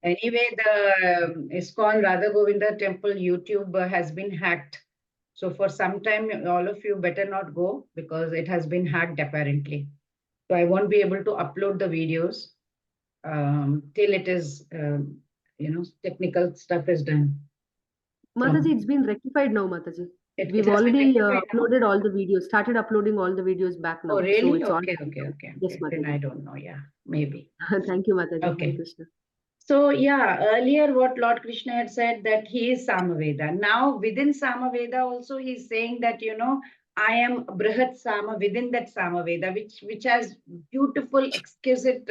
Anyway, the ISKCON Radha Govinda temple YouTube has been hacked. So for some time, all of you better not go because it has been hacked apparently. So I won't be able to upload the videos till it is, technical stuff is done. Mataji, it's been rectified now, Mataji. It We've has been already rectified now? uploaded all the videos, started uploading all the videos back now. Oh, So really? it's all. Okay. Yes, Then I Mataji. don't know. Yeah, maybe. Thank you, Mataji. Hare Okay. Krishna. So yeah, earlier what Lord Krishna had said that he is Samaveda. Now within Samaveda also he's saying that, I am Brihat Sama within that Samaveda, which has beautiful, exquisite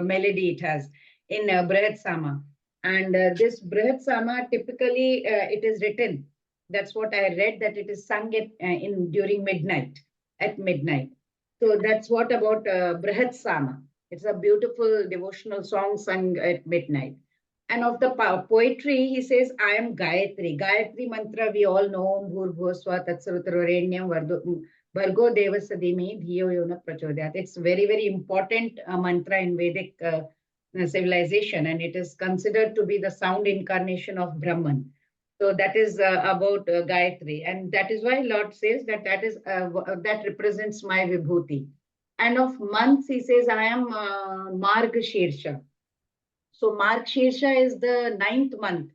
melody it has in Brihat Sama. And this Brihat Sama typically it is written. That's what I read, that it is sung during midnight, at midnight. So that's what about Brihat Sama. It's a beautiful devotional song sung at midnight. And of the poetry, he says, I am Gayatri. Gayatri mantra, we all know, Om Bhurbhuvaswa Tatsavitruvarenyam Bhargo Devasadimi Dhiyo Yona Prachodayat. It's very, very important mantra in Vedic civilization, and it is considered to be the sound incarnation of Brahman. So that is about Gayatri. And that is why Lord says that represents my Vibhuti. And of months, he says, I am Margashirsha. So Margashirsha is the 9th month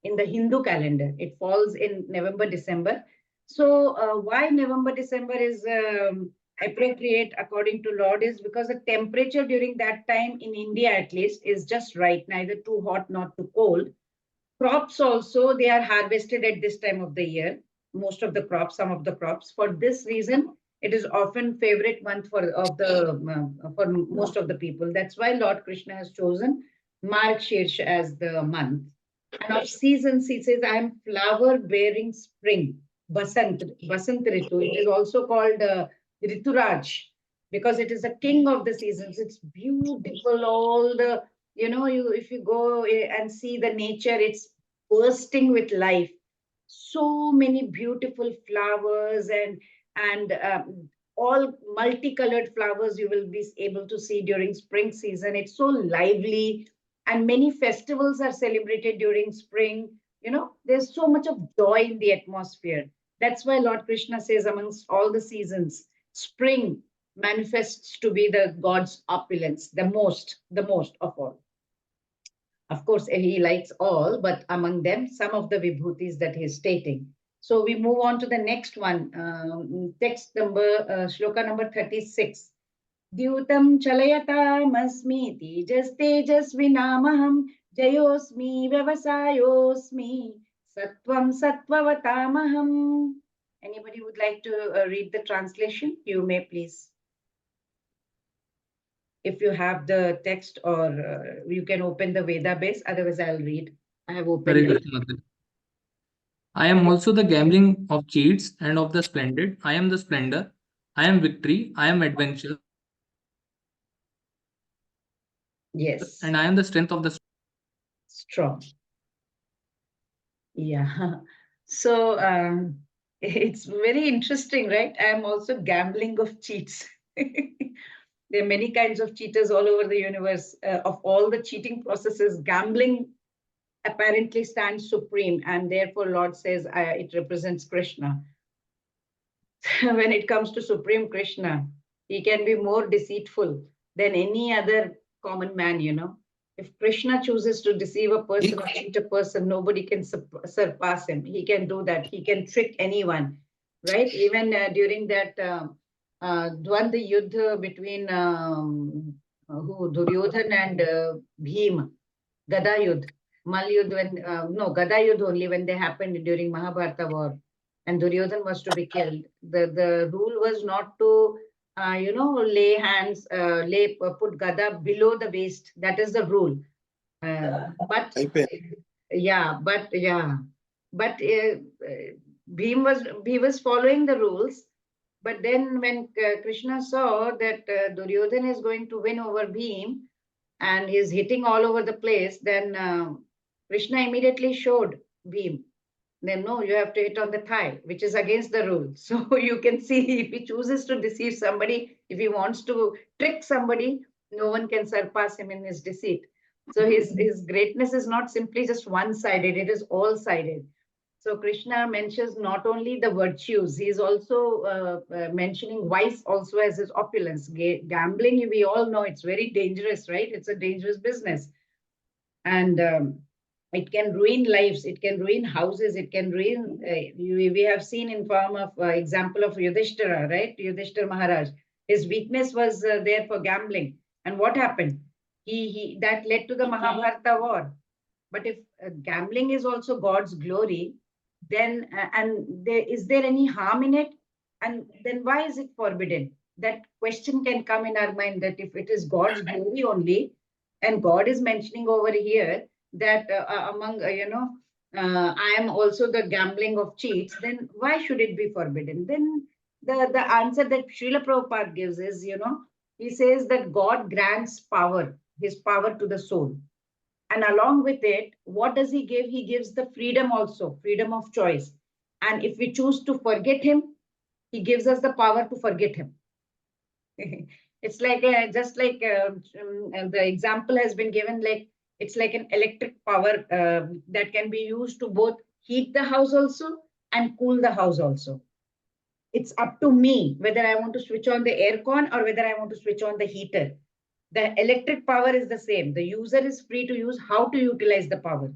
in the Hindu calendar. It falls in November, December. So why November, December is appropriate according to Lord is because the temperature during that time in India at least is just right, neither too hot nor too cold. Crops also, they are harvested at this time of the year. Most of the crops, some of the crops. For this reason, it is often favorite month for most of the people. That's why Lord Krishna has chosen Margshirsha as the month. And of seasons, he says, I am flower bearing spring, Basant Ritu. It is also called Rituraj because it is a king of the seasons. It's beautiful. All the, if you go and see the nature, it's bursting with life. So many beautiful flowers and all multicolored flowers you will be able to see during spring season. It's so lively, and many festivals are celebrated during spring. There's so much of joy in the atmosphere. That's why Lord Krishna says, amongst all the seasons, spring manifests to be the God's opulence, the most of all. Of course, he likes all, but among them, some of the vibhutis that he is stating. So we move on to the next one, text number, shloka number 36. Dyutam chalayatam tejasvinamaham jayosmi vyavasayosmi sattvam sattvavatamaham. Anybody would like to read the translation? You may please. If you have the text, or you can open the Veda base, otherwise I'll read. I have opened it. I am also the gambling of cheats and of the splendid. I am the splendor. I am victory. I am adventure. Yes. And I am the strength of the strong. Yeah. So it's very interesting, right? I am also gambling of cheats. There are many kinds of cheaters all over the universe. Of all the cheating processes, gambling apparently stands supreme, and therefore Lord says it represents Krishna. When it comes to Supreme Krishna, he can be more deceitful than any other common man, If Krishna chooses to deceive a person or cheat a person, nobody can surpass him. He can do that. He can trick anyone, right? Even during that Dvandva Yuddha between Duryodhan and Bhima, Gada Yuddha, Mal Yuddha, Gada Yuddha only when they happened during Mahabharata war, and Duryodhan was to be killed. The rule was not to, lay hands, put Gada below the waist. That is the rule. But he was following the rules. But then when Krishna saw that Duryodhan is going to win over Bhim and he's hitting all over the place, then Krishna immediately showed Bhim. Then no, you have to hit on the thigh, which is against the rule. So you can see, if he chooses to deceive somebody, if he wants to trick somebody, no one can surpass him in his deceit. So his greatness is not simply just one-sided, it is all-sided. So Krishna mentions not only the virtues, he is also mentioning vice also as his opulence. Gambling, we all know it's very dangerous, right? It's a dangerous business. And it can ruin lives, it can ruin houses, it can ruin, we have seen in form of example of Yudhishthira, right? Yudhishthira Maharaj. His weakness was there for gambling. And what happened? He that led to the Mahabharata war. But if gambling is also God's glory, then is there any harm in it? And then why is it forbidden? That question can come in our mind, that if it is God's glory only, and God is mentioning over here that among I am also the gambling of cheats, then why should it be forbidden? Then the answer that Srila Prabhupada gives is, he says that God grants power, his power to the soul. And along with it, what does he give? He gives the freedom also, freedom of choice. And if we choose to forget him, he gives us the power to forget him. It's like just like the example has been given, like it's like an electric power that can be used to both heat the house also and cool the house also. It's up to me whether I want to switch on the aircon or whether I want to switch on the heater. The electric power is the same. The user is free to use how to utilize the power.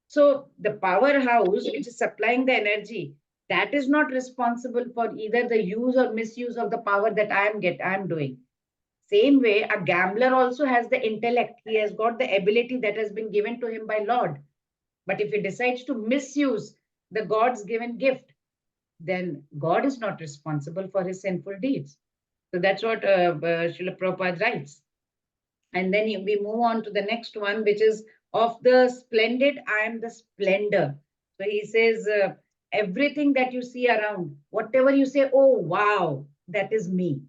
So the powerhouse, which is supplying the energy, that is not responsible for either the use or misuse of the power that I am doing. Same way, a gambler also has the intellect. He has got the ability that has been given to him by Lord. But if he decides to misuse the God's given gift, then God is not responsible for his sinful deeds. So that's what Srila Prabhupada writes. And then we move on to the next one, which is of the splendid, I am the splendor. So he says, everything that you see around, whatever you say, oh, wow, that is me.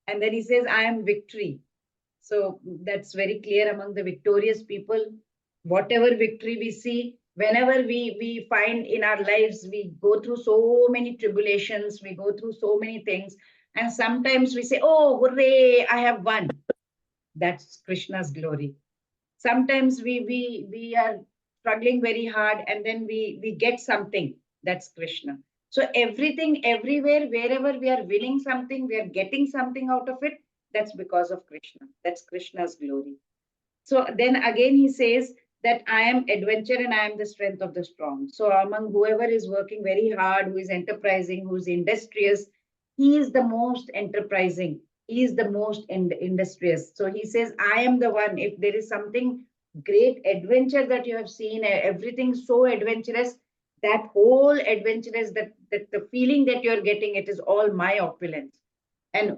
And then he says, I am victory. So that's very clear among the victorious people. Whatever victory we see, whenever we find in our lives, we go through so many tribulations, we go through so many things. And sometimes we say, oh, hooray, I have won. That's Krishna's glory. Sometimes we are struggling very hard and then we get something. That's Krishna. So everything, everywhere, wherever we are winning something, we are getting something out of it. That's because of Krishna. That's Krishna's glory. So then again he says that I am adventure and I am the strength of the strong. So among whoever is working very hard, who is enterprising, who is industrious, he is the most enterprising. He is the most industrious. So he says, I am the one. If there is something great adventure that you have seen, everything so adventurous, that whole adventurous, that the feeling that you're getting, it is all my opulence. And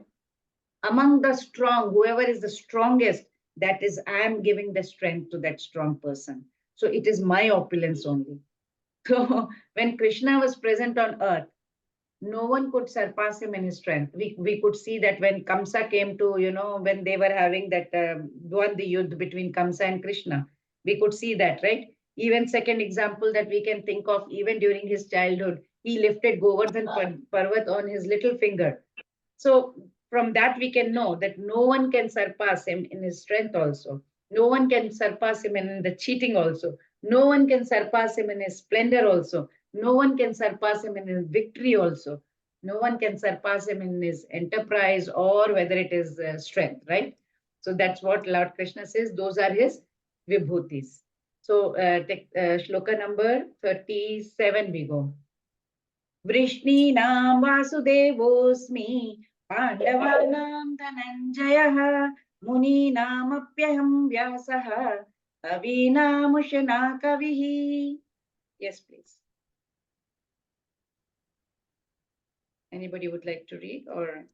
among the strong, whoever is the strongest, that is, I am giving the strength to that strong person. So it is my opulence only. So when Krishna was present on earth, no one could surpass him in his strength. We could see that when Kamsa came to, when they were having that won the yudh between Kamsa and Krishna, we could see that, right? Even second example that we can think of, even during his childhood, he lifted Govardhan Parvat on his little finger. So from that we can know that no one can surpass him in his strength also. No one can surpass him in the cheating also. No one can surpass him in his splendor also. No one can surpass him in his victory also. No one can surpass him in his enterprise or whether it is strength, right? So that's what Lord Krishna says. Those are his vibhutis. So shloka number 37 we go. Vrishninam vasudevosmi Pandavanam Dhananjayah Muninamapyaham Vyasah Avinamushana Kavihi. Yes, please. Anybody would like to read or?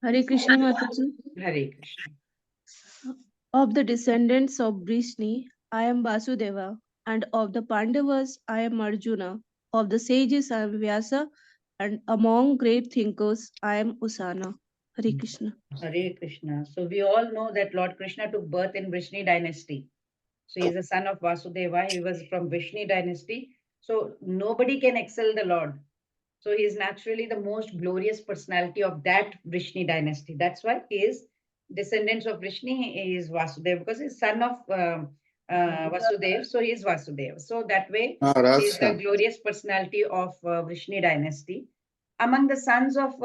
Hare Krishna Mataji. Hare Krishna. Of the descendants of Brishni, I am Vasudeva, and of the Pandavas, I am Arjuna. Of the sages, I am Vyasa, and among great thinkers, I am Usana. Hare Krishna. Hare Krishna. So we all know that Lord Krishna took birth in Vrishni dynasty. So he's the son of Vasudeva. He was from Vrishni dynasty. So nobody can excel the Lord. So he is naturally the most glorious personality of that Vrishni dynasty. That's why he is descendants of Vrishni is Vasudeva, because he's son of Vasudev, so he is Vasudeva. So that way, he is the glorious personality of Vrishni dynasty. Among the sons of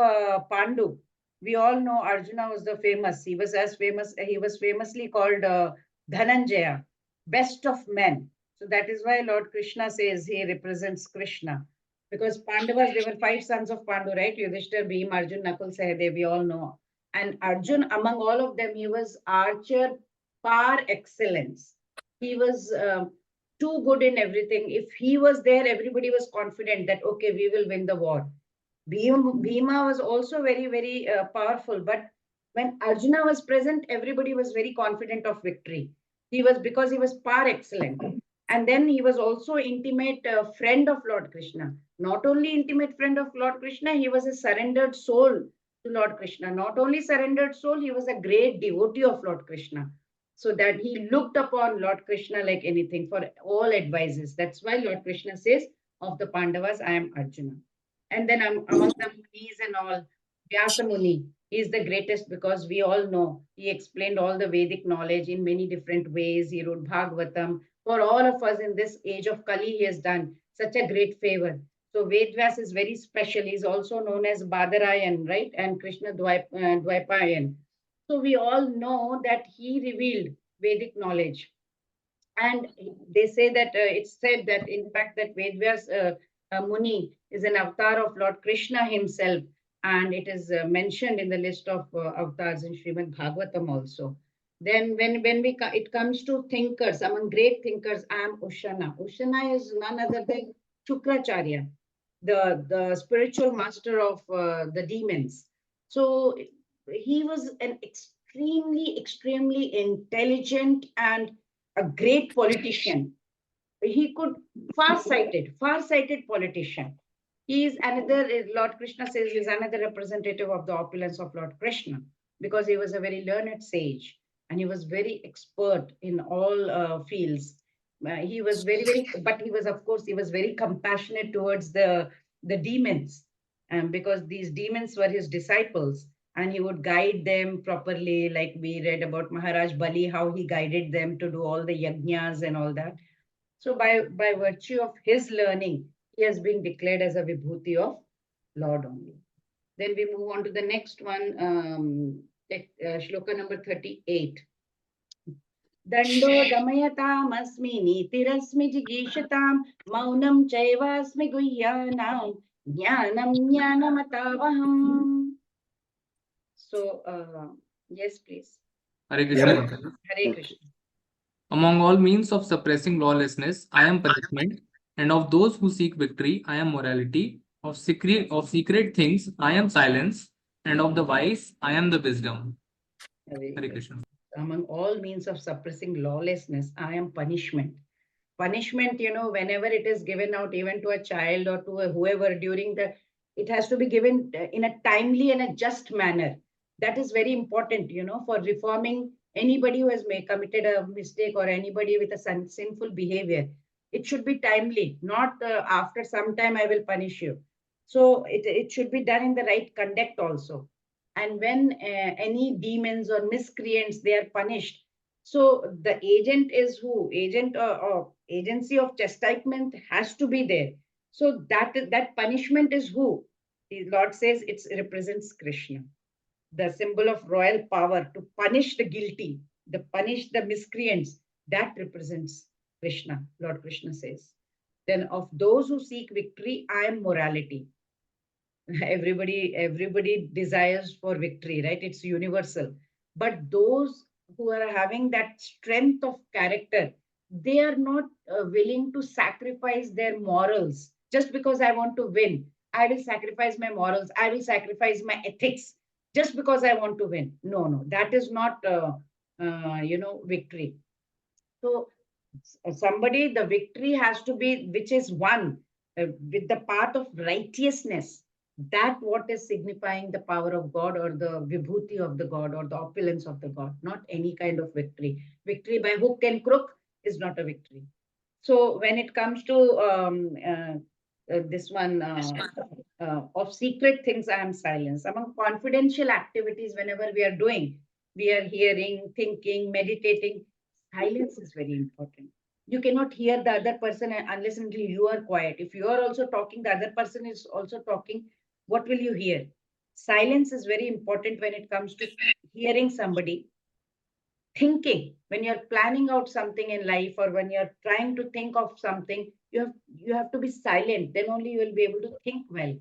Pandu, we all know Arjuna was the famous. He was famously called Dhananjaya, best of men. So that is why Lord Krishna says he represents Krishna. Because Pandavas, there were 5 sons of Pandu, right? Yudhishthir, Bhim, Arjun, Nakul, Sahadev, we all know. And Arjun, among all of them, he was archer par excellence. He was too good in everything. If he was there, everybody was confident that, okay, we will win the war. Bhima was also very, very powerful. But when Arjuna was present, everybody was very confident of victory. Because he was par excellent. And then he was also intimate friend of Lord Krishna. Not only intimate friend of Lord Krishna, he was a surrendered soul to Lord Krishna. Not only surrendered soul, he was a great devotee of Lord Krishna. So that he looked upon Lord Krishna like anything for all advices. That's why Lord Krishna says, of the Pandavas, I am Arjuna. And then among the Munis and all, Vyasa Muni is the greatest, because we all know he explained all the Vedic knowledge in many different ways. He wrote Bhagavatam. For all of us in this age of Kali, he has done such a great favor. So Vedvyas is very special. He's also known as Badarayan, right? And Krishna Dwaipayan. So we all know that he revealed Vedic knowledge. And they say that it's said that, in fact, that Vedvyas Muni is an avatar of Lord Krishna himself. And it is mentioned in the list of avatars in Srimad Bhagavatam also. Then when it comes to thinkers, among great thinkers, I am Ushana. Ushana is none other than Shukracharya, the spiritual master of the demons. So he was an extremely intelligent and a great politician. He could far-sighted politician. He is another, Lord Krishna says, he is another representative of the opulence of Lord Krishna, because he was a very learned sage and he was very expert in all fields. He was but he was, of course, he was very compassionate towards the demons, because these demons were his disciples, and he would guide them properly. Like we read about Maharaj Bali, how he guided them to do all the yajnas and all that. So by virtue of his learning, he has been declared as a vibhuti of Lord only. Then we move on to the next one, shloka number 38. Dando damayatam nitirasmi jigishatam maunam chaivasmi guyyanam jnanam jnanamatavaham. So, yes, please. Hare Krishna. Yeah. Mataji. Hare Krishna. Among all means of suppressing lawlessness, I am punishment, and of those who seek victory, I am morality. Of secret things, I am silence, and of the wise, I am the wisdom. Hare Krishna. Among all means of suppressing lawlessness, I am punishment. Punishment, whenever it is given out, even to a child or to whoever, it has to be given in a timely and a just manner. That is very important, for reforming anybody who has committed a mistake, or anybody with a sinful behavior. It should be timely, not after some time I will punish you. So it should be done in the right conduct also. And when any demons or miscreants, they are punished. So the agent is who? Agency of chastisement has to be there. So that punishment is who? The Lord says it represents Krishna, the symbol of royal power to punish the guilty, to punish the miscreants. That represents Krishna, Lord Krishna says. Then of those who seek victory, I am morality. Everybody desires for victory, right? It's universal. But those who are having that strength of character, they are not willing to sacrifice their morals. Just because I want to win, I will sacrifice my morals, I will sacrifice my ethics, just because I want to win. No, that is not victory. So the victory has to be, which is won with the path of righteousness. That what is signifying the power of God, or the vibhuti of the God, or the opulence of the God, not any kind of victory. Victory by hook and crook is not a victory. So when it comes to this one, of secret things, I am silence. Among confidential activities, whenever we are doing, we are hearing, thinking, meditating. Silence is very important. You cannot hear the other person unless until you are quiet. If you are also talking, the other person is also talking, what will you hear? Silence is very important when it comes to hearing somebody. Thinking, when you're planning out something in life, or when you're trying to think of something, you have to be silent, then only you will be able to think well.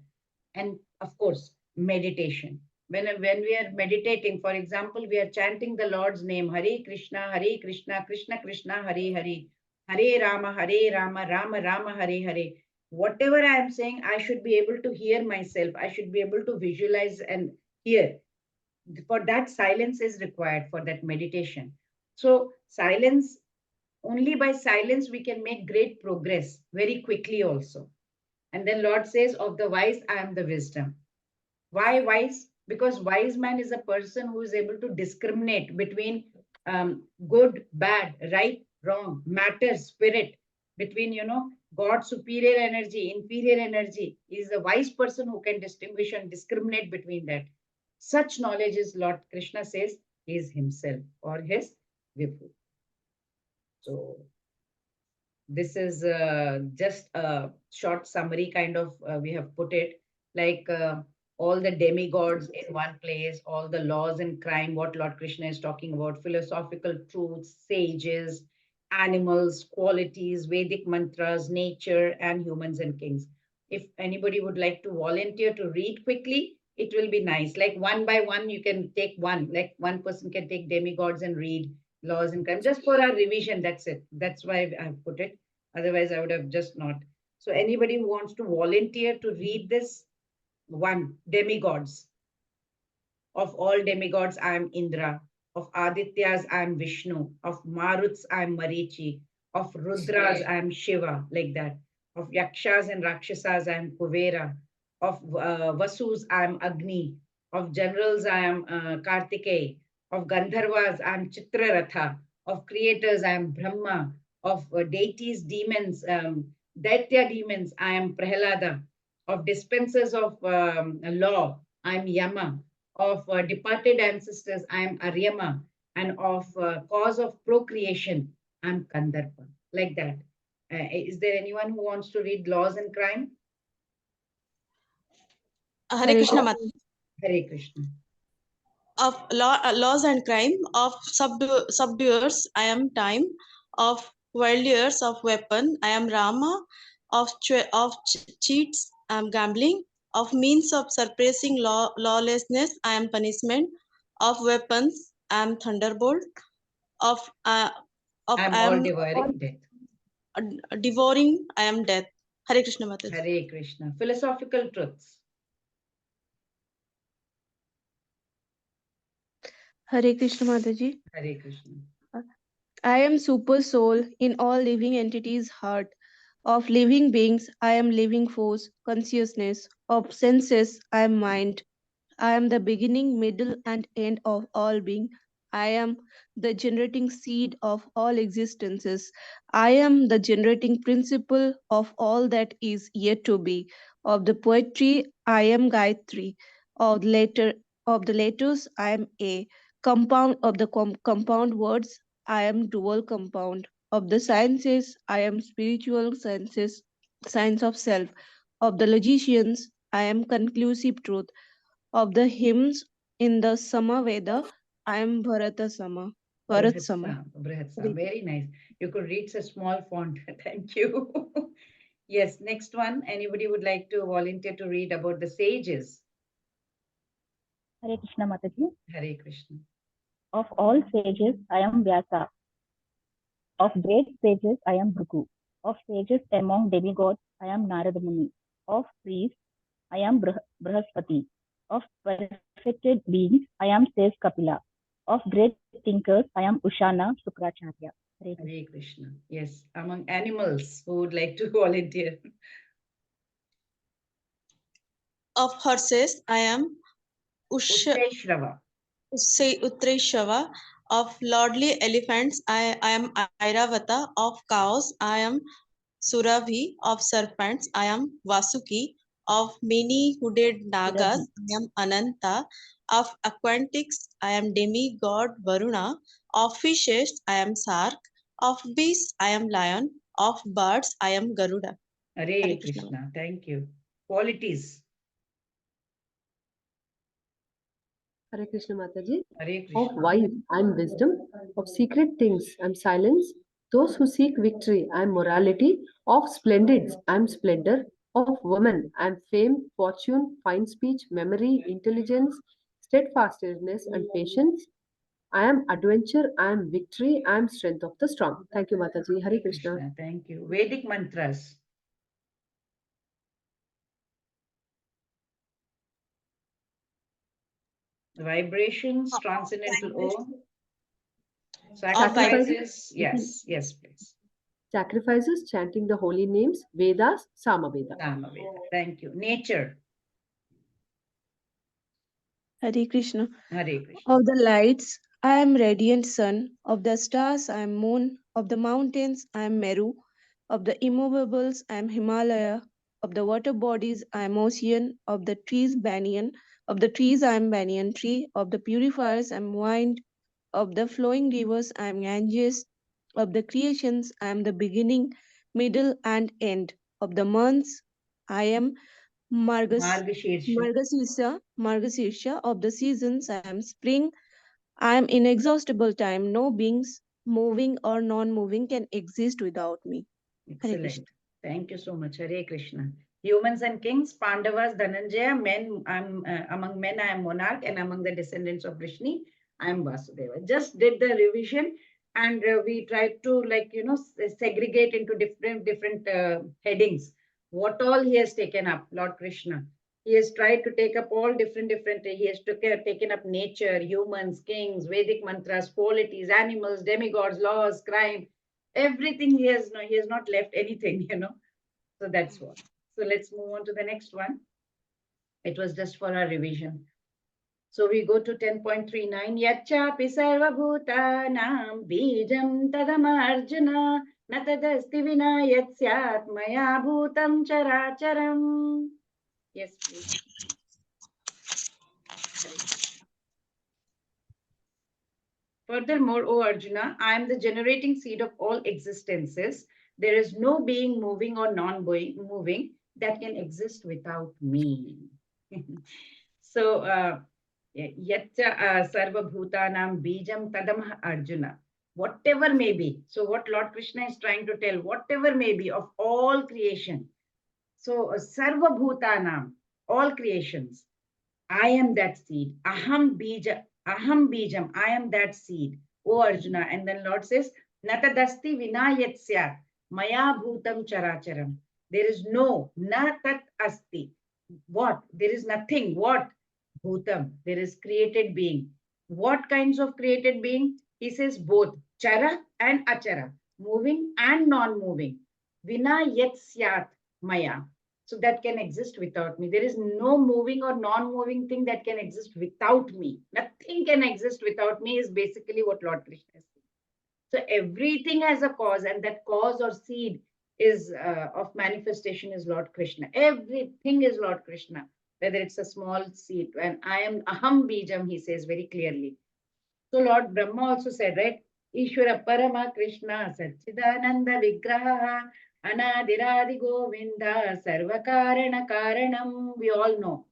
And of course, meditation. When we are meditating, for example, we are chanting the Lord's name, Hare Krishna, Krishna Krishna, Hare Rama, Rama Rama, Hare Hare. Whatever I am saying, I should be able to hear myself. I should be able to visualize and hear. For that, silence is required for that meditation. So silence, only by silence we can make great progress very quickly also. And then Lord says, of the wise, I am the wisdom. Why wise? Because wise man is a person who is able to discriminate between good, bad, right, wrong, matter, spirit, between, God, superior energy, inferior energy. Is a wise person who can distinguish and discriminate between that. Such knowledge is, Lord Krishna says, is himself or his Vibhu. So this is just a short summary kind of, we have put it, like all the demigods in one place, all the laws and crime, what Lord Krishna is talking about, philosophical truths, sages, animals, qualities, Vedic mantras, nature, and humans and kings. If anybody would like to volunteer to read quickly, it will be nice. Like one by one, you can take one, like one person can take demigods and read laws and crime, just for our revision. That's it. That's why I've put it. Otherwise, I would have just not. So anybody who wants to volunteer to read this one, demigods. Of all demigods, I am Indra. Of Adityas, I am Vishnu. Of Maruts, I am Marichi. Of Rudras, I am Shiva, like that. Of Yakshas and Rakshasas, I am Kuvera. Of Vasus, I am Agni. Of generals, I am Kartikeya. Of Gandharvas, I am Chitraratha. Of creators, I am Brahma. Of deities, demons, Daitya demons, I am Prahlada. Of dispensers of law, I am Yama. Of departed ancestors, I am Aryama. And of cause of procreation, I am Kandarpa. Like that. Is there anyone who wants to read laws and crime? Hare Krishna Krishna. Mataji. Hare Krishna. Of laws and crime, of subduers, I am time. Of wielders of weapon, I am Rama. Of cheats, I am gambling. Of means of suppressing lawlessness, I am punishment. Of weapons, I am thunderbolt. Of I am I all am devouring death. devouring, I am death. Hare Krishna Mataji. Hare Krishna. Philosophical truths. Hare Krishna Mataji. Hare Krishna. I am super soul in all living entities' heart. Of living beings, I am living force, consciousness. Of senses, I am mind. I am the beginning, middle, and end of all being. I am the generating seed of all existences. I am the generating principle of all that is yet to be. Of the poetry, I am Gayatri. Of the letters, I am A. Compound of the compound words, I am dual compound. Of the sciences, I am spiritual sciences, science of self. Of the logicians, I am conclusive truth. Of the hymns in the Samaveda, I am Bharata Sama. Bharat Sama. Brihatsa. Very nice. You could read such small font. Thank you. Yes, next one. Anybody would like to volunteer to read about the sages? Hare Krishna Mataji. Hare Krishna. Of all sages, I am Vyasa. Of great sages, I am Bhrigu. Of sages among demigods, I am Narada Muni. Of priests, I am Brahaspati. Of perfected beings, I am says Kapila. Of great thinkers, I am Ushana Sukracharya. Hare Krishna. Hare Krishna. Yes, among animals, who would like to volunteer? Of horses, I am Utteshrava. Utreshava. Of lordly elephants, I am Airavata. Of cows, I am Surabhi. Of serpents, I am Vasuki. Of many hooded nagas, I am Ananta. Of aquatics, I am demigod Varuna. Of fishes, I am Sark. Of beasts, I am lion. Of birds, I am Garuda. Hare Hare Krishna. Krishna. Thank you. Qualities. Hare Krishna Mataji. Hare Of Krishna. wise, I am wisdom. Of secret things, I am silence. Those who seek victory, I am morality. Of splendids, I am splendor. Of woman, I am fame, fortune, fine speech, memory, intelligence, steadfastness, and patience. I am adventure, I am victory, I am strength of the strong. Thank you, Mataji. Hare Krishna. Thank you. Vedic mantras. Vibrations, transcendental O. Sacrifices. Yes, yes, please. Sacrifices, chanting the holy names, Vedas, Samaveda. Samaveda. Thank you. Nature. Hare Krishna. Hare Krishna. Of the lights, I am radiant sun. Of the stars, I am moon. Of the mountains, I am Meru. Of the immovables, I am Himalaya. Of the water bodies, I am ocean. Of the trees, banyan. Of the trees, I am banyan tree. Of the purifiers, I am wind. Of the flowing rivers, I am Ganges. Of the creations, I am the beginning, middle, and end. Of the months, I am Margashirsha. Margasirsha. Of the seasons, I am spring. I am inexhaustible time. No beings, moving or non-moving, can exist without me. Hare Krishna. Excellent. Thank you so much. Hare Krishna. Humans and kings, Pandavas, Dhananjaya, men, among men I am monarch, and among the descendants of Vrishni, I am Vasudeva. Just did the revision, and we tried to, like, segregate into different headings. What all he has taken up, Lord Krishna. He has tried to take up all different, he has taken up nature, humans, kings, Vedic mantras, qualities, animals, demigods, laws, crime, everything he has not left anything. So that's what. So let's move on to the next one. It was just for our revision. So we go to 10.39. Yachapi sarva bhutanam bijam tadamarjuna natadasti vina yatsyat maya bhutam characharam. Yes, please. Furthermore, O Arjuna, I am the generating seed of all existences. There is no being moving or non-moving that can exist without me. So, Yatcha Sarva Bhutanam Bijam Tadam Arjuna. Whatever may be. So, what Lord Krishna is trying to tell, whatever may be of all creation. So, Sarva Bhutanam, all creations. I am that seed. Aham bijam. I am that seed. O Arjuna. And then Lord says, Natadasti vinayatsya maya bhutam characharam. There is no, natat asti. What? There is nothing. What? Bhutam. There is created being. What kinds of created being? He says both chara and achara. Moving and non-moving. Vinayatsyat maya. So that can exist without me. There is no moving or non-moving thing that can exist without me. Nothing can exist without me is basically what Lord Krishna is saying. So everything has a cause, and that cause or seed is of manifestation is Lord Krishna. Everything is Lord Krishna, whether it's a small seed. And I am aham bijam, he says very clearly. So Lord Brahma also said, right? Ishvara Parama Krishna Satchidananda Vigraha Anadiradi Govinda Sarvakarana Karanam. We all know.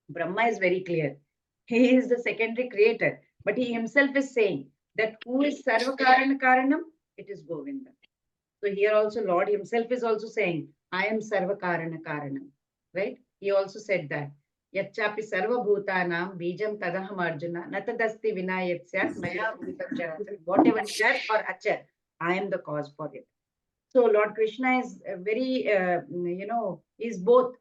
Brahma is very clear. He is the secondary creator. But he himself is saying that who is Sarvakarana Karanam? It is Govinda. So here also Lord himself is also saying, I am Sarvakarana Karanam. Right? He also said that. Yachapi sarva bhutanam bijam tadaham arjuna natadasti vinayatsya maya bhutam characharam. Whatever char or achar, I am the cause for it. So Lord Krishna is very, is both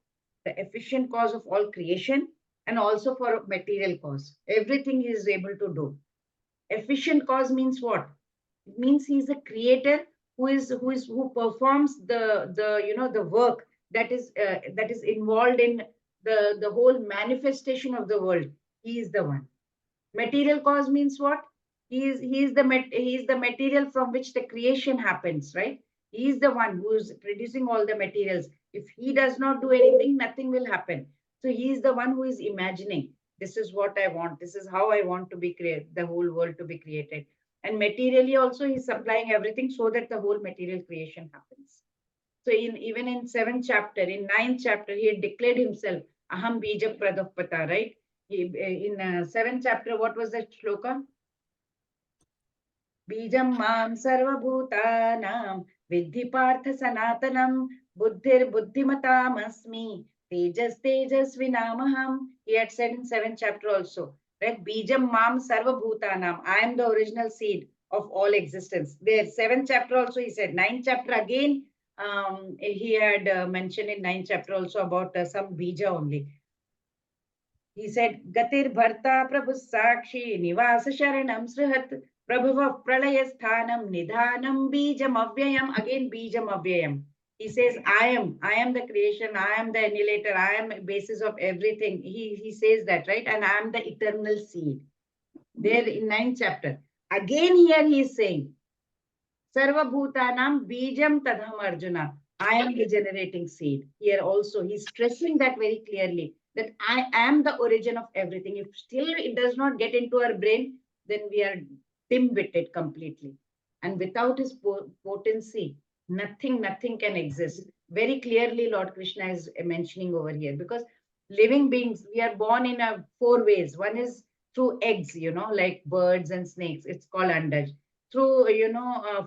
the efficient cause of all creation and also for material cause. Everything he is able to do. Efficient cause means what? It means he is a creator who performs the work that is involved in the whole manifestation of the world. He is the one. Material cause means what? He is the material from which the creation happens, right? He is the one who is producing all the materials. If he does not do anything, nothing will happen. So he is the one who is imagining. This is what I want. This is how I want to be created, the whole world to be created. And materially also, he's supplying everything so that the whole material creation happens. So even in 7th chapter, in 9th chapter, he had declared himself, Aham Bija Pradapata, right? In 7th chapter, what was that shloka? Bijam mam sarvabhutanam viddhi partha sanatanam buddhir buddhimatam asmi tejas tejas vinamaham. He had said in 7th chapter also, right? Bijam mam sarvabhutanam. I am the original seed of all existence. There, 7th chapter also he said. 9th chapter again, he had mentioned in 9th chapter also about some bija only. He said, Gatir Bharta Prabhu Sakshi Nivasa Sharanam Srihat Prabhava Pralaya Sthanam Nidhanam Bijam Avyayam. Again, Bijam Avyayam. He says, I am the creation, I am the annihilator, I am the basis of everything. He says that, right? And I am the eternal seed. There in 9th chapter. Again, here he is saying, Sarva Bhutanam Bijam Tadham Arjuna. I am the generating seed. Here also, he's stressing that very clearly, that I am the origin of everything. If still it does not get into our brain, then we are dim-witted completely. And without his potency, nothing can exist. Very clearly, Lord Krishna is mentioning over here, because living beings, we are born in 4 ways. One is through eggs, like birds and snakes. It's called andaj. Through,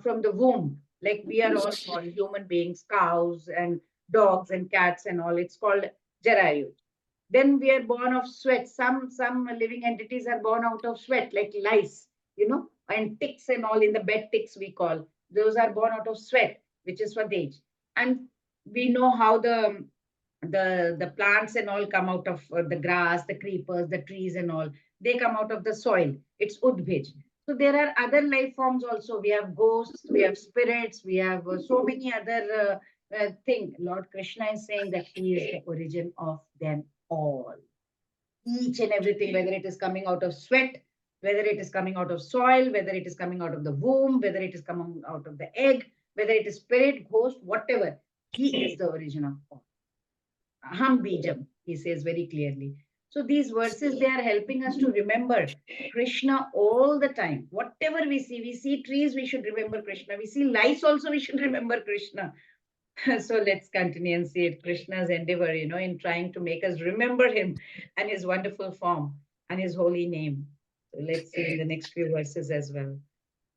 from the womb, like we are all born, human beings, cows and dogs and cats and all. It's called jarayu. Then we are born of sweat. Some living entities are born out of sweat, like lice, and ticks and all, in the bed ticks we call. Those are born out of sweat, which is Swadej. And we know how the plants and all come out of the grass, the creepers, the trees and all. They come out of the soil. It's Udbhij. So there are other life forms also. We have ghosts, we have spirits, we have so many other things. Lord Krishna is saying that he is the origin of them all. Each and everything, whether it is coming out of sweat, whether it is coming out of soil, whether it is coming out of the womb, whether it is coming out of the egg, whether it is spirit, ghost, whatever, he is the origin of all. Aham Bijam, he says very clearly. So these verses, they are helping us to remember Krishna all the time. Whatever we see trees, we should remember Krishna. We see lice also, we should remember Krishna. So let's continue and see it. Krishna's endeavor, in trying to make us remember him and his wonderful form and his holy name. So let's see in the next few verses as well.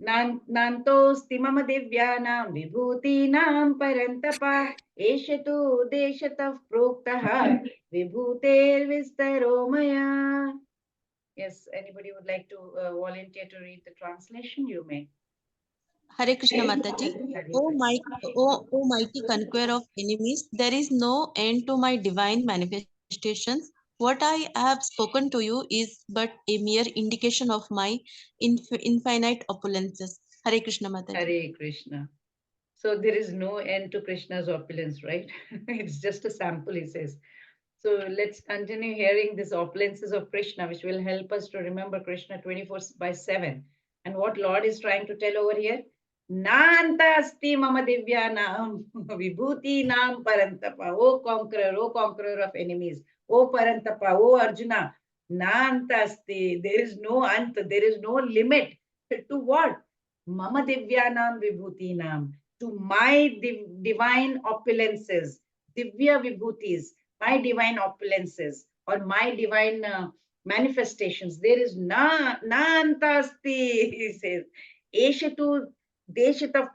Nantosti mama divyanam vibhutinam parantapa eshatu deshatav proktaha vibhuter vistaro maya. Yes, anybody would like to volunteer to read the translation? You may. Hare Krishna Mataji. O mighty conqueror of enemies, there is no end to my divine manifestations. What I have spoken to you is but a mere indication of my infinite opulences. Hare Krishna Mataji. Hare Krishna. So there is no end to Krishna's opulence, right? It's just a sample, he says. So let's continue hearing these opulences of Krishna, which will help us to remember Krishna 24/7. And what Lord is trying to tell over here? Nanta asti mama divyanam vibhuti nam parantapa. O conqueror of enemies. O parantapa, O Arjuna. Nanta asti. There is no ant, there is no limit. To what? Mama divyanam vibhuti nam. To my divine opulences, divya vibhutis, my divine opulences or my divine manifestations. There is nantasti, he says. Eshatu uddeshata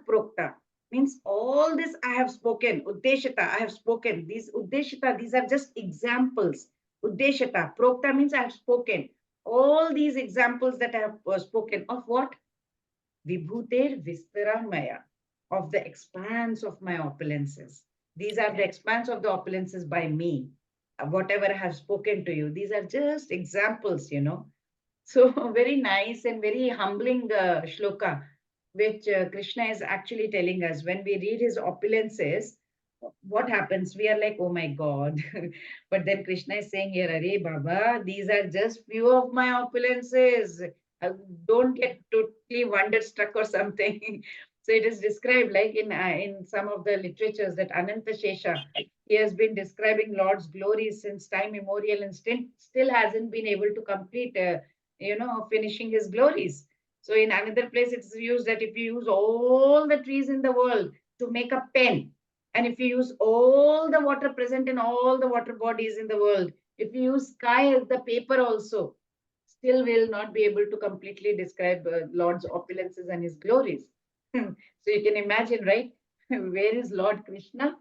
prokta. Means all this I have spoken. Uddeshata, I have spoken. These uddeshata, these are just examples. Uddeshata, prokta means I have spoken. All these examples that I have spoken of what? Vibhuter Vistaramaya, of the expanse of my opulences. These are the expanse of the opulences by me. Whatever I have spoken to you, these are just examples, So very nice and very humbling shloka, which Krishna is actually telling us. When we read his opulences, what happens? We are like, oh my God. But then Krishna is saying here, Arey Baba, these are just few of my opulences. Don't get totally wonderstruck or something. So it is described like in some of the literatures that Ananta Shesha, he has been describing Lord's glories since time immemorial and still hasn't been able to complete, finishing his glories. So in another place, it's used that if you use all the trees in the world to make a pen, and if you use all the water present in all the water bodies in the world, if you use sky as the paper also, still will not be able to completely describe Lord's opulences and his glories. So you can imagine, right? Where is Lord Krishna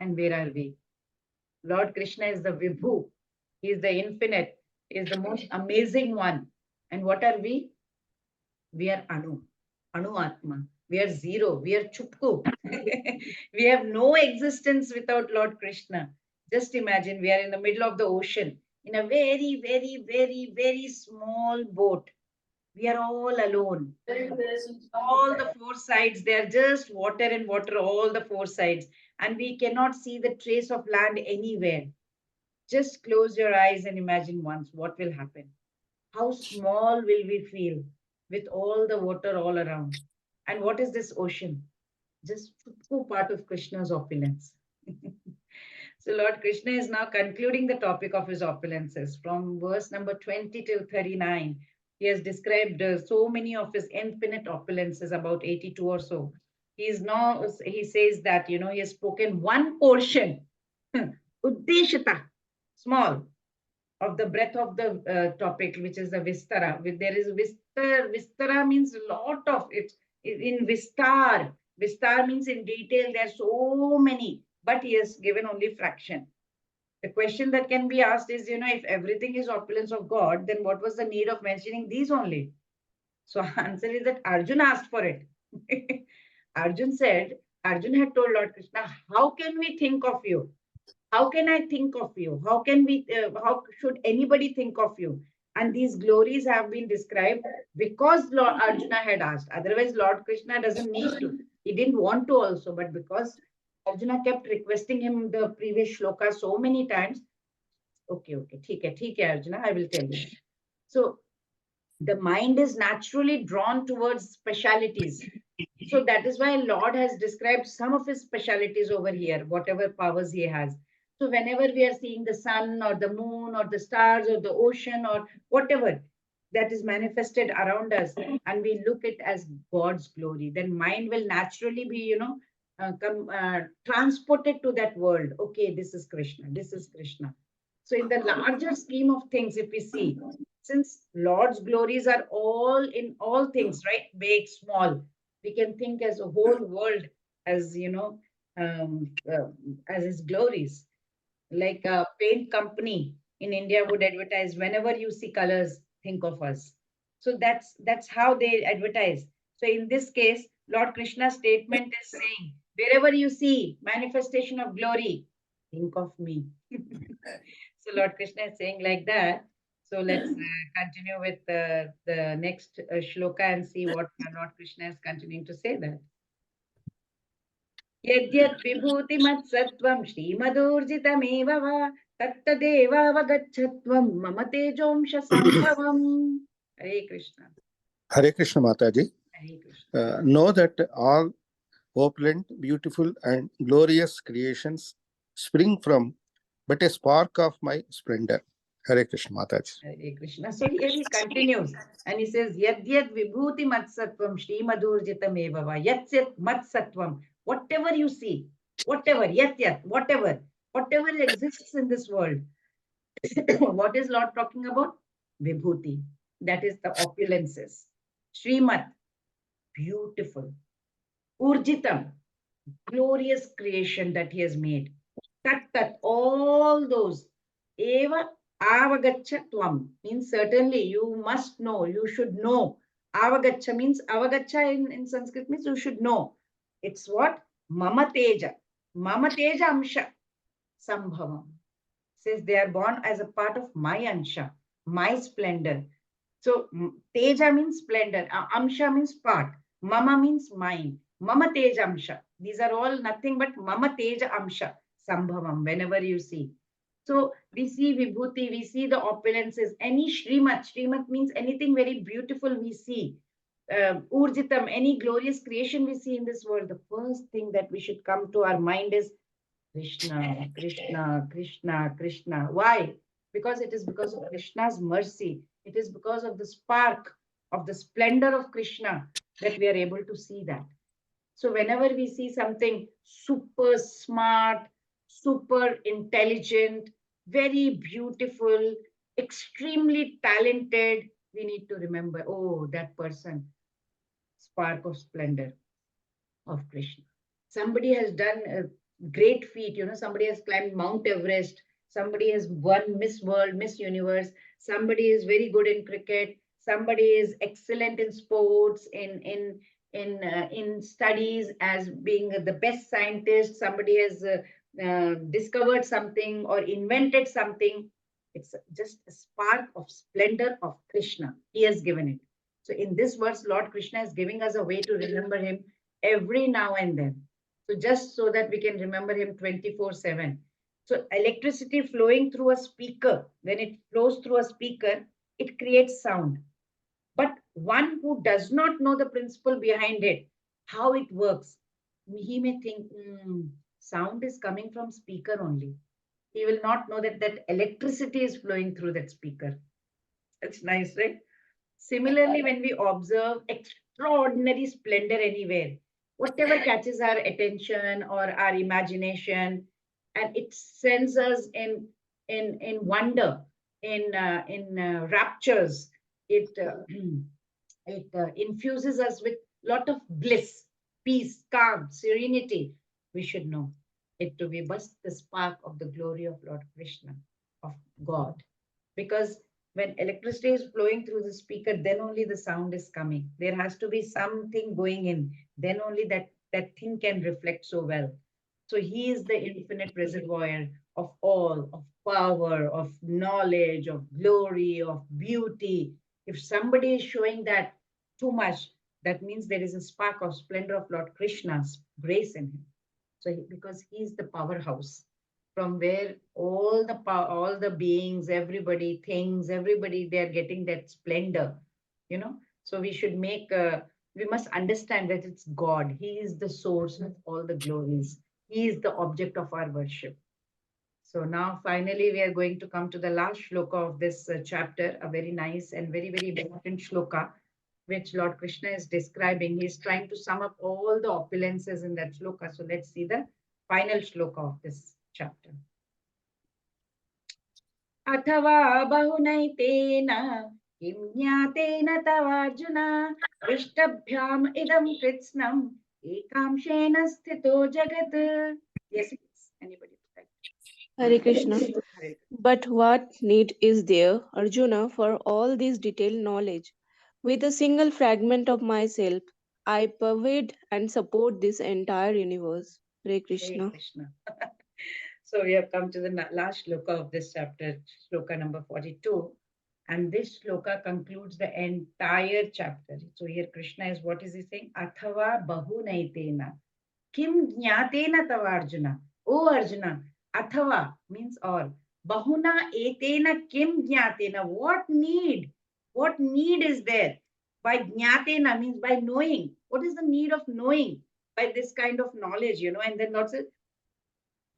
and where are we? Lord Krishna is the Vibhu. He is the infinite. He is the most amazing one. And what are we? We are Anu, Anu Atma. We are zero. We are Chupku. We have no existence without Lord Krishna. Just imagine we are in the middle of the ocean in a very, very, very, very small boat. We are all alone. All the four sides, they are just water and water, all the four sides. And we cannot see the trace of land anywhere. Just close your eyes and imagine once what will happen. How small will we feel with all the water all around? And what is this ocean? Just part of Krishna's opulence. So Lord Krishna is now concluding the topic of his opulences from verse number 20 till 39. He has described so many of his infinite opulences, about 82 or so. He says that, he has spoken one portion, Uddeshita, small, of the breadth of the topic, which is the Vistara. There is Vistara means a lot of it. In Vistar, Vistar means in detail, there are so many, but he has given only fraction. The question that can be asked is, if everything is opulence of God, then what was the need of mentioning these only? So answer is that Arjun asked for it. Arjun had told Lord Krishna, how can we think of you? How can I think of you? How should anybody think of you? And these glories have been described because Lord Arjuna had asked. Otherwise, Lord Krishna doesn't need to. He didn't want to also, but because Arjuna kept requesting him the previous shloka so many times. Okay, theek hai, Arjuna, I will tell you. So the mind is naturally drawn towards specialities. So that is why Lord has described some of his specialities over here, whatever powers he has. So whenever we are seeing the sun or the moon or the stars or the ocean or whatever that is manifested around us, and we look it as God's glory, then mind will naturally be, transported to that world. Okay, this is Krishna, this is Krishna. So in the larger scheme of things, if we see, since Lord's glories are all in all things, right? Big, small, we can think as a whole world as, as his glories. Like a paint company in India would advertise, whenever you see colors, think of us. So that's how they advertise. So in this case, Lord Krishna's statement is saying, wherever you see manifestation of glory, think of me. So Lord Krishna is saying like that. So let's continue with the next shloka and see what Lord Krishna is continuing to say there. Yadyat vibhuti matsatvam shrimadurjitamev va tattadevaavagachatvam mama tejomsha sambhavam. Hare Krishna. Hare Krishna Mataji. Hare Krishna. Know that all opulent, beautiful, and glorious creations spring from but a spark of my splendor. Hare Krishna Mataji. Hare Krishna. So here he continues and he says, Yadyat vibhuti matsatvam shrimadurjitam evava. Yatyat matsatvam. Whatever you see, whatever, whatever exists in this world. What is Lord talking about? Vibhuti. That is the opulences. Srimat, beautiful. Urjitam, glorious creation that he has made. Tat, all those. Eva avagacha tvam means certainly you must know, you should know. Avagacha means, avagacha in Sanskrit means you should know. It's what? Mama Teja Amsha Sambhavam. Says they are born as a part of my Ansha, my splendor. So Teja means splendor, Amsha means part, Mama means mine, Mama Teja Amsha. These are all nothing but Mama Teja Amsha Sambhavam, whenever you see. So we see Vibhuti, we see the opulences, any Shrimat means anything very beautiful we see. Urjitam, any glorious creation we see in this world, the first thing that we should come to our mind is Krishna, Krishna, Krishna, Krishna. Why? Because it is because of Krishna's mercy. It is because of the spark of the splendor of Krishna that we are able to see that. So whenever we see something super smart, super intelligent, very beautiful, extremely talented, we need to remember, oh, that person, spark of splendor of Krishna. Somebody has done a great feat, somebody has climbed Mount Everest, somebody has won Miss World, Miss Universe, somebody is very good in cricket, somebody is excellent in sports, in studies as being the best scientist, somebody has discovered something or invented something. It's just a spark of splendor of Krishna. He has given it. So in this verse, Lord Krishna is giving us a way to remember him every now and then. So just so that we can remember him 24/7. So electricity flowing through a speaker, when it flows through a speaker, it creates sound. But one who does not know the principle behind it, how it works, he may think, sound is coming from speaker only. He will not know that electricity is flowing through that speaker. That's nice, right? Similarly, when we observe extraordinary splendor anywhere, whatever catches our attention or our imagination, and it sends us in wonder, in raptures, it infuses us with lot of bliss, peace, calm, serenity. We should know it to be but the spark of the glory of Lord Krishna, of God, because when electricity is flowing through the speaker, then only the sound is coming. There has to be something going in. Then only that thing can reflect so well. So he is the infinite reservoir of all, of power, of knowledge, of glory, of beauty. If somebody is showing that too much, that means there is a spark of splendor of Lord Krishna's grace in him. So because he is the powerhouse from where all the beings, everybody, things, everybody, they are getting that splendor, So we should we must understand that it's God. He is the source of all the glories. He is the object of our worship. So now finally we are going to come to the last shloka of this chapter, a very nice and very, very important shloka, which Lord Krishna is describing. He is trying to sum up all the opulences in that shloka. So let's see the final shloka of this chapter. अथवा बहुनैतेन किं ज्ञातेन तवार्जुन पृष्ठभ्याम् इदं कृत्स्नम् एकांशेन स्थितो जगत्. Yes, anybody? Hare Krishna. But what need is there, Arjuna, for all this detailed knowledge? With a single fragment of myself, I pervade and support this entire universe. Hare Krishna. Hare Krishna. So we have come to the last shloka of this chapter, shloka number 42. And this shloka concludes the entire chapter. So here Krishna is, what is he saying? Athava bahunaitena. Kim jnatena tava Arjuna. Oh Arjuna, athava means or. Bahuna etena kim jnatena. What need? What need is there? By jnatena means by knowing. What is the need of knowing? By this kind of knowledge, and then Lord says,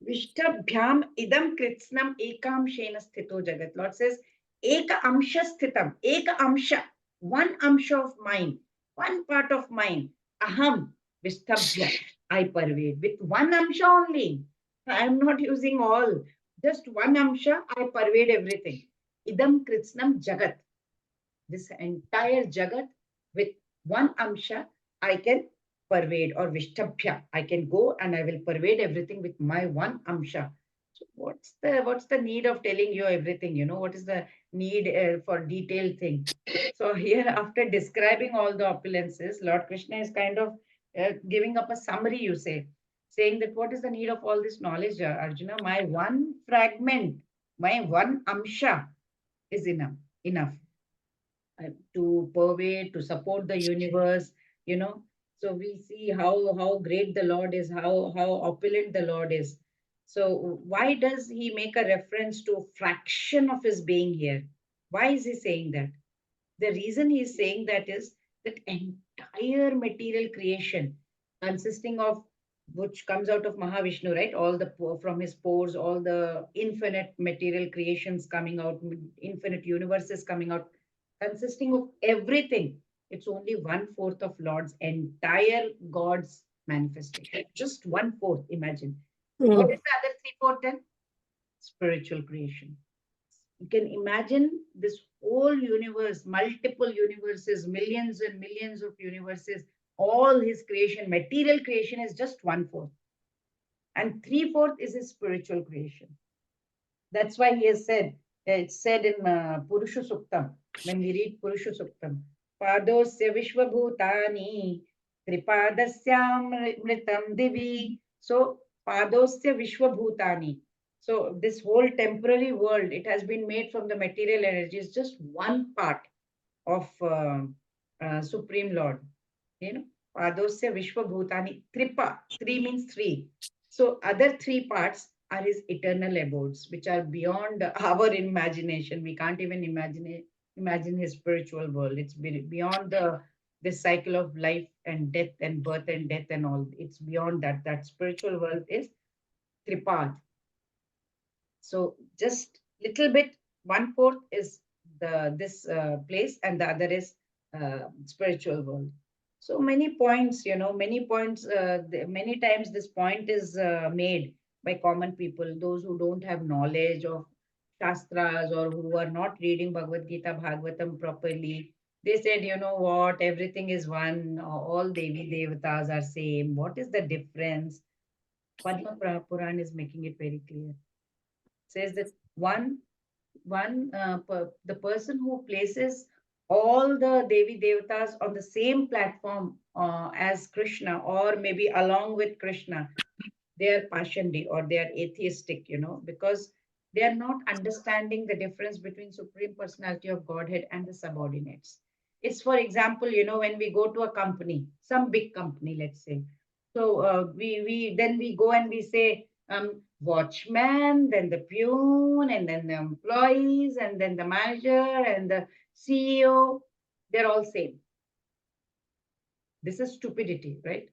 Vishtabhyam idam kritsnam ekamshena sthito jagat. Lord says, Eka amsha sthitam, Eka amsha, one amsha of mine, one part of mine, aham, Vishtabhya, I pervade. With one amsha only. I am not using all. Just one amsha, I pervade everything. Idam kritsnam jagat. This entire jagat, with one amsha, I can pervade, or Vishtabhya. I can go and I will pervade everything with my one amsha. So what's the need of telling you everything? What is the need for detailed thing? So here, after describing all the opulences, Lord Krishna is kind of giving up a summary, you say, saying that what is the need of all this knowledge, Arjuna? My one fragment, my one amsha is enough to pervade, to support the universe. So we see how great the Lord is, how opulent the Lord is. So why does he make a reference to fraction of his being here? Why is he saying that? The reason he is saying that is that entire material creation consisting of which comes out of Mahavishnu, right? All the from his pores, all the infinite material creations coming out, infinite universes coming out, consisting of everything. It's only 1/4 of Lord's entire God's manifestation. Just 1/4, imagine. What is the other 3/4 then? Spiritual creation. You can imagine this whole universe, multiple universes, millions and millions of universes, all his creation, material creation is just 1/4. And 3/4 is his spiritual creation. That's why he has said, it's said in Purusha Suktam, when we read Purusha Suktam, Padosya Vishwabhutani, Tripadasyam Mritam Divi. So, Padosya Vishwabhutani. So, this whole temporary world, it has been made from the material energy, is just one part of Supreme Lord. You know, Padosya Vishwabhutani, Tripa, 3 means 3. So, other 3 parts are his eternal abodes, which are beyond our imagination. We can't even imagine his spiritual world. It's beyond this cycle of life and death and birth and death and all. It's beyond that. That spiritual world is Tripad. So just little bit, 1/4 is this place, and the other is spiritual world. So many points, many points. Many times this point is made by common people, those who don't have knowledge of Shastras or who are not reading Bhagavad Gita, Bhagavatam properly. They said, you know what, everything is one, all Devi Devatas are same. What is the difference? Padma Puran is making it very clear. Says that the person who places all the Devi Devatas on the same platform as Krishna, or maybe along with Krishna, they are Pashandi or they are atheistic, because they are not understanding the difference between Supreme Personality of Godhead and the subordinates. It's, for example, when we go to a company, some big company, let's say. So we go and we say, watchman, then the peon, and then the employees, and then the manager, and the CEO. They're all same. This is stupidity, right?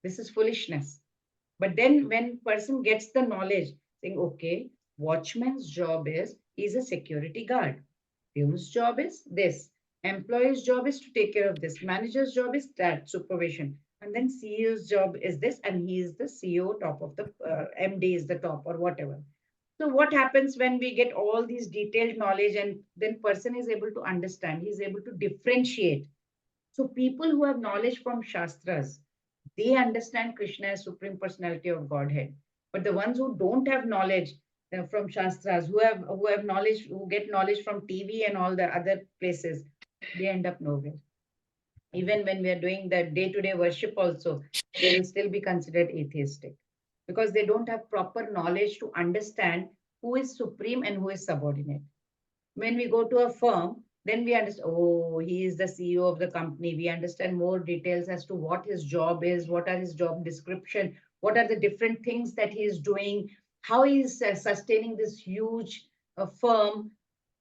This is foolishness. But then when person gets the knowledge, saying, okay, watchman's job is, he's a security guard. Peon's job is this. Employee's job is to take care of this. Manager's job is that, supervision. And then CEO's job is this, and he is the CEO, top of the, MD is the top, or whatever. So what happens when we get all these detailed knowledge, and then person is able to understand, he's able to differentiate. So people who have knowledge from Shastras, they understand Krishna as Supreme Personality of Godhead. But the ones who don't have knowledge from Shastras, who have knowledge, who get knowledge from TV and all the other places, they end up nowhere. Even when we are doing the day-to-day worship also, they will still be considered atheistic, because they don't have proper knowledge to understand who is supreme and who is subordinate. When we go to a firm, then we understand, oh, he is the CEO of the company. We understand more details as to what his job is, what are his job description, what are the different things that he is doing, how he is sustaining this huge firm.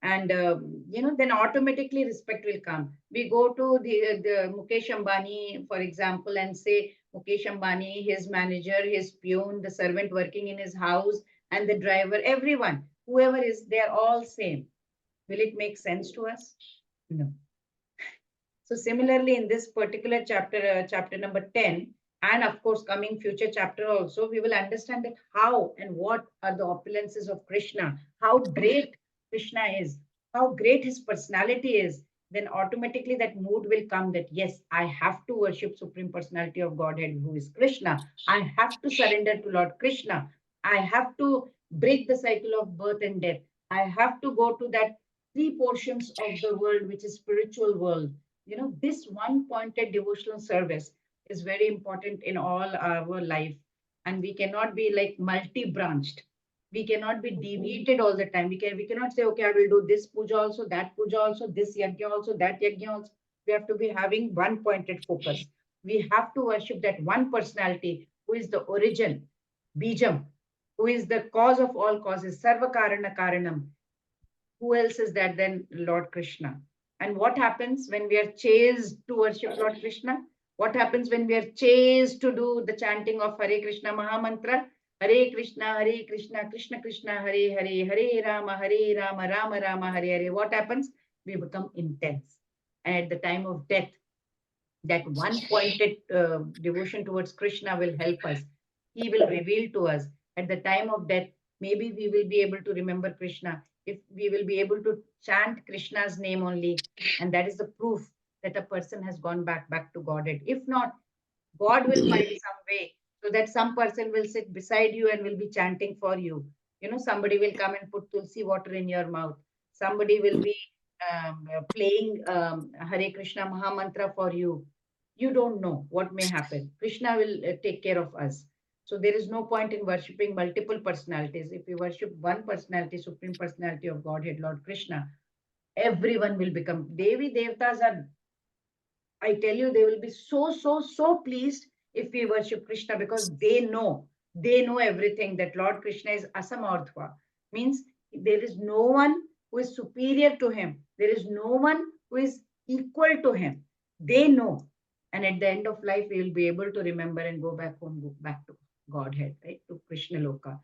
And, then automatically respect will come. We go to the Mukesh Ambani, for example, and say, Mukesh Ambani, his manager, his peon, the servant working in his house, and the driver, everyone, whoever is, they are all same. Will it make sense to us? No. So similarly, in this particular chapter, chapter number 10, and of course, coming future chapter also, we will understand that how and what are the opulences of Krishna, how great Krishna is, how great his personality is. Then automatically that mood will come that, yes, I have to worship Supreme Personality of Godhead, who is Krishna. I have to surrender to Lord Krishna. I have to break the cycle of birth and death. I have to go to that 3 portions of the world, which is spiritual world. This one pointed devotional service is very important in all our life. And we cannot be like multi-branched. We cannot be deviated all the time. We cannot say, okay, I will do this puja also, that puja also, this yajna also, that yajna also. We have to be having one pointed focus. We have to worship that one personality who is the origin, Bijam, who is the cause of all causes, Sarva Karana Karanam. Who else is that than Lord Krishna? And what happens when we are chased to worship Lord Krishna? What happens when we are chased to do the chanting of Hare Krishna Mahamantra? Hare Krishna, Krishna Krishna, Hare Hare, Hare Rama, Rama Rama, Hare Hare. What happens? We become intense. And at the time of death, that one pointed devotion towards Krishna will help us. He will reveal to us at the time of death. Maybe we will be able to remember Krishna if we will be able to chant Krishna's name only. And that is the proof that a person has gone back to Godhead. If not, God will find some way so that some person will sit beside you and will be chanting for you. You know, somebody will come and put tulsi water in your mouth. Somebody will be playing Hare Krishna Mahamantra for you. You don't know what may happen. Krishna will take care of us. So there is no point in worshipping multiple personalities. If you worship one personality, Supreme Personality of Godhead, Lord Krishna, everyone will become Devi Devtas are, I tell you, they will be so pleased if we worship Krishna because they know everything that Lord Krishna is Asamardhva. Means there is no one who is superior to him. There is no one who is equal to him. They know. And at the end of life, we will be able to remember and go back home, go back to Godhead, right? To Krishna Loka.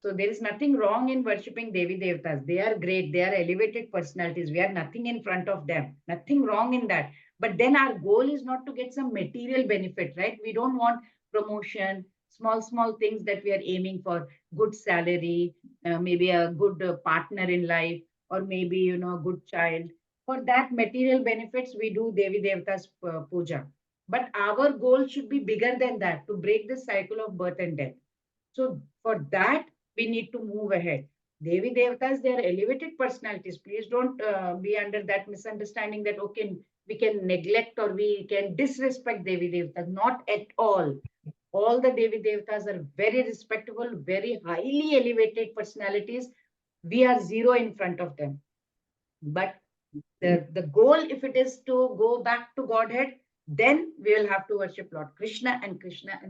So there is nothing wrong in worshipping Devi Devtas. They are great. They are elevated personalities. We are nothing in front of them. Nothing wrong in that. But then our goal is not to get some material benefit, right? We don't want promotion, small things that we are aiming for, good salary, maybe a good partner in life, or maybe, you know, a good child. For that material benefits, we do Devi Devtas puja. But our goal should be bigger than that, to break the cycle of birth and death. So for that, we need to move ahead. Devi Devatas, they are elevated personalities. Please don't be under that misunderstanding that, okay, we can neglect or we can disrespect Devi Devatas. Not at all. All the Devi Devatas are very respectable, very highly elevated personalities. We are zero in front of them. But the goal, if it is to go back to Godhead, then we will have to worship Lord Krishna and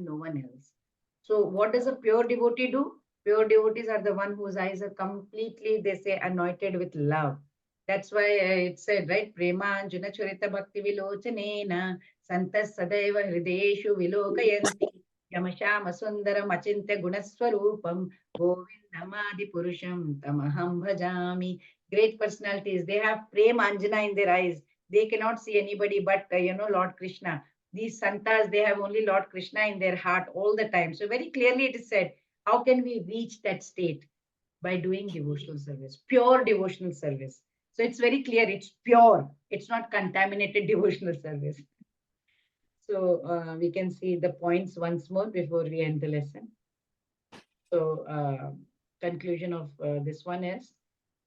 no one else. So what does a pure devotee do? Pure devotees are the one whose eyes are completely, they say, anointed with love. That's why it said, right? Prema Anjuna Charita Bhakti Vilochanena Santas Sadaiva Hrideshu Vilokayanti Yamashama Sundaram Achintya Gunaswarupam Govindamadi Purusham Tamaham Bhajami. Great personalities. They have Prem Anjana in their eyes. They cannot see anybody but, Lord Krishna. These santas, they have only Lord Krishna in their heart all the time. So very clearly it is said, how can we reach that state? By doing devotional service, pure devotional service. So it's very clear, it's pure. It's not contaminated devotional service. So we can see the points once more before we end the lesson. So conclusion of this one is,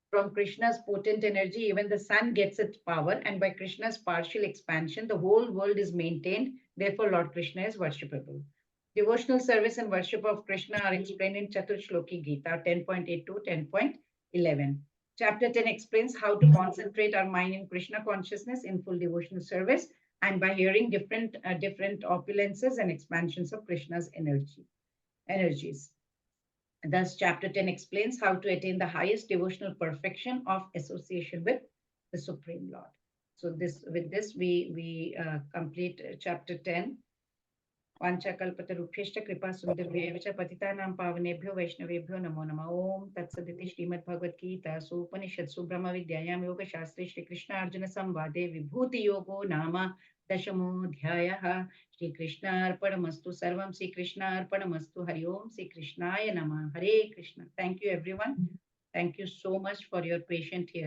from Krishna's potent energy, even the sun gets its power, and by Krishna's partial expansion, the whole world is maintained. Therefore, Lord Krishna is worshipable. Devotional service and worship of Krishna are explained in Chaturshloki Gita 10.8 to 10.11. Chapter 10 explains how to concentrate our mind in Krishna consciousness in full devotional service, and by hearing different opulences and expansions of Krishna's energies. Thus, chapter 10 explains how to attain the highest devotional perfection of association with the Supreme Lord. So with this, we complete chapter 10. Vanchakalpatarubhyashcha kripa sundarbhyeva patitanam pavanebhyo vaishnavebhyo namo namah. Om Tatsadiति Srimad Bhagavad Gita Upanishadsu Brahma Vidyayam Yoga Shastri Shri Krishna Arjuna Samvade Vibhuti Yogo Nama Dashamodhyayah. Shri Krishna Arpanamastu Sarvam Shri Krishna Arpanamastu. Hari Om Shri Krishnaya Namah. Hare Krishna. Thank you everyone. Thank you so much for your patient hearing.